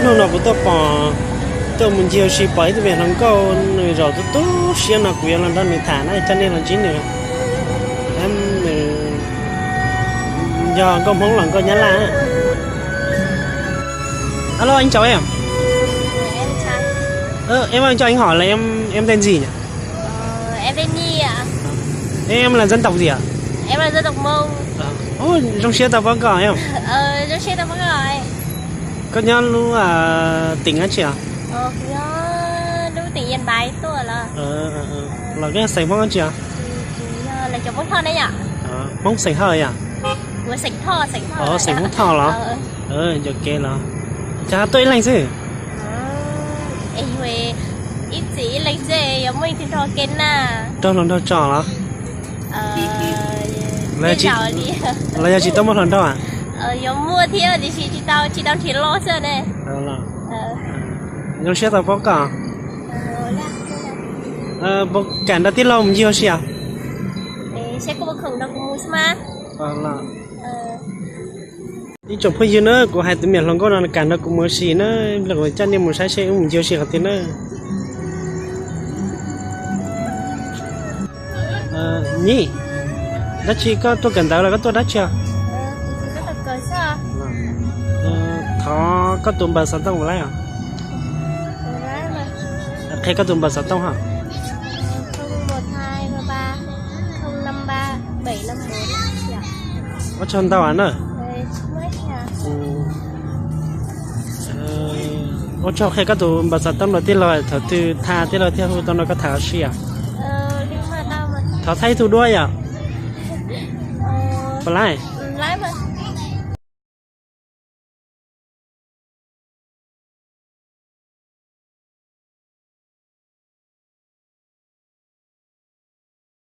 nó cũng tao bỏ tao mình chiều xí bảy thì về thằng câu người rồi tôi tốt xí nào cũng là đó người thả này cho nên là chín nữa em giờ công không lần coi nhắn là alo anh chào em. Em trai. Em ơi cho anh hỏi là em tên gì nhỉ? Em tên Nhi ạ. Em là dân tộc gì ạ? Em là dân tộc Mông. Ôi trong xe tao có gọi em. Trong xe tao có gọi. Có nhớ lúc tỉnh á chị ạ? Nhớ lúc tỉnh Yên Bái tôi là cái sành phong á chị ạ? Là chỗ bóng thon đấy nhỉ? Bóng sành hơi à? Vừa sành thò. Sành bóng thò là? Giờ kê là chả tôi lành gì? Em về ít chỉ lành gì giống mình thì thò kén à? Đâu lần đâu trò là? Là chị tao một lần đâu à? Giống mua thiêu thì chị tao chỉ lo sợ này. Trong xe tao có cả. Bộ cảnh đã tiết lâu mình nhiều xìa? Xe có một khổng đâu cũng mua mà. Là đi chụp hơi nữa của hai tụi mình lần có là cảnh đó cũng mua xì nữa là người cha nên một sai xe mình nhiều xì hạt tiền nữa. Nhỉ? Đã chỉ có tôi cần tao là có tôi đã chưa? Rất là cờ sao? Thọ có tụm bà sáu tông vào lại à? Thế có tụm bà sáu tông hả? 01233 053 754. Dạ. Có cho tao ăn nữa? Có cho khi có tụm bà sáu tông đầu tiên là thở từ tha tiếp là theo tao nó có thả xì à? Nhưng mà tao mà thở thay thu đuôi à? Phải lại.